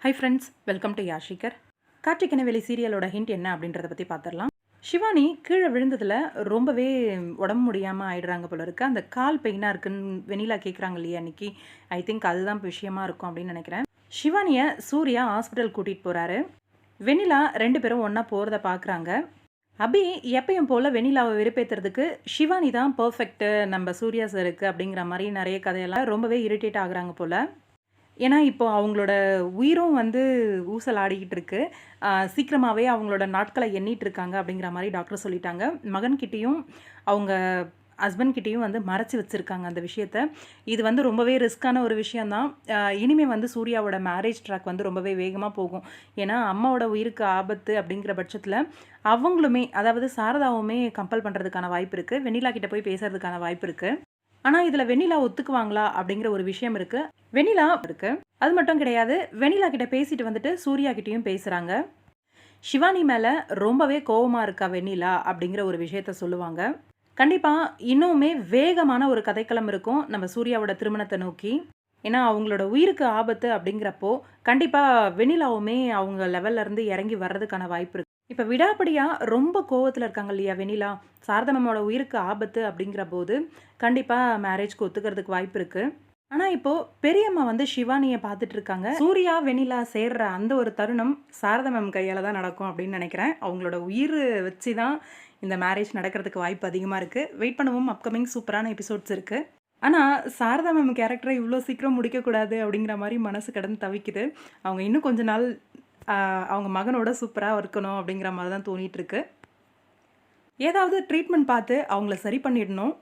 High friends, welcome to யாஷிகர். கார்த்திக் நெவேலி சீரியலோட hint என்ன அப்படின்றத பற்றி பார்த்துடலாம். ஷிவானி கீழே விழுந்ததில் ரொம்பவே உடம்பு முடியாமல் ஆயிடுறாங்க போல இருக்கு. அந்த கால் பெயினாக இருக்குன்னு வெண்ணிலா கேட்குறாங்க இல்லையா அன்னைக்கு. ஐ திங்க் அதுதான் விஷயமா இருக்கும் அப்படின்னு நினைக்கிறேன். ஷிவானியை சூர்யா ஹாஸ்பிட்டல் கூட்டிகிட்டு போகிறாரு. வெண்ணிலா 2 பேரும் ஒன்றா போகிறத பார்க்குறாங்க. அபி எப்பயும் போல் வெண்ணிலாவை வெறுப்பேற்றுறதுக்கு ஷிவானி தான் பர்ஃபெக்ட்டு நம்ம சூர்யா சாருக்கு அப்படிங்கிற மாதிரி நிறைய கதையெல்லாம் ரொம்பவே இரிட்டேட் ஆகுறாங்க போல். ஏன்னா, இப்போ அவங்களோட உயிரும் ஊசல் ஆடிக்கிட்டு இருக்கு. சீக்கிரமாவே அவங்களோட நாட்கள எண்ணிட்டு இருக்காங்க அப்படிங்கிற மாரி டாக்டர் சொல்லிட்டாங்க. மகன்கிட்டயும், அவங்க ஹஸ்பண்ட் கிட்டயும் மறைச்சு வச்சிருக்காங்க அந்த விஷயத்த. இது ரொம்பவே ரிஸ்க்கான ஒரு விஷயம் தான். இனிமே சூர்யாவோட மேரேஜ் ட்ராக் ரொம்பவே வேகமா போகும். ஏன்னா, அம்மாவோட உயிருக்கு ஆபத்து அப்படிங்கிற பட்சத்தில, அவங்களுமே அதாவது சாரதாவுமே கம்பல் பண்றதுக்கான வாய்ப்பு இருக்கு. வெண்ணிலா கிட்ட போய் பேசுறதுக்கான வாய்ப்பு இருக்கு. ஆனா, இதுல வெண்ணிலா ஒத்துக்குவாங்களா? அப்படிங்கிற ஒரு விஷயம் இருக்கு. வெண்ணிலா இருக்கு. அது மட்டும் கிடையாது. வெண்ணிலா கிட்ட பேசிட்டு சூர்யா கிட்டயும் பேசுறாங்க. ஷிவானி மேல ரொம்பவே கோவமா இருக்கா வெண்ணிலா அப்படிங்கிற ஒரு விஷயத்த சொல்லுவாங்க. கண்டிப்பா இன்னுமே வேகமான ஒரு கதைக்களம் இருக்கும் நம்ம சூர்யாவோட திருமணத்த நோக்கி. ஏன்னா, அவங்களோட உயிருக்கு ஆபத்து அப்படிங்கிறப்போ, கண்டிப்பா வெண்ணிலாவுமே அவங்க லெவல்ல இருந்து இறங்கி வர்றதுக்கான வாய்ப்பு இருக்கு. இப்ப விடாப்பிடியா ரொம்ப கோவத்துல இருக்காங்க இல்லையா வெண்ணிலா? சாரதா மேமோட உயிருக்கு ஆபத்து அப்படிங்கிறபோது, கண்டிப்பா மேரேஜ்க்கு ஒத்துக்கிறதுக்கு வாய்ப்பு இருக்கு. ஆனா, இப்போ பெரியம்மா ஷிவானிய பார்த்துட்டு இருக்காங்க. சூர்யா, வெண்ணிலா சேர்ற அந்த ஒரு தருணம் சாரதா மேம் கையால தான் நடக்கும் அப்படின்னு நினைக்கிறேன். அவங்களோட உயிர் வச்சு தான் இந்த மேரேஜ் நடக்கிறதுக்கு வாய்ப்பு அதிகமா இருக்கு. வெயிட் பண்ணுவோம். அப்கமிங் சூப்பரான எபிசோட்ஸ் இருக்கு. ஆனா, சாரதா மேம் கேரக்டர இவ்ளோ சீக்கிரம் முடிக்கக்கூடாது அப்படிங்கிற மாரி மனசு கிடந்து தவிக்குது. அவங்க இன்னும் கொஞ்ச நாள் அ அவங்க மகனோட சூப்பரா இருக்கணும் அப்படிங்கிற மாரி தான் தோணிட்டு இருக்கு. ஏதாவது ட்ரீட்மெண்ட் பார்த்து அவங்கள சரி பண்ணிடணும்.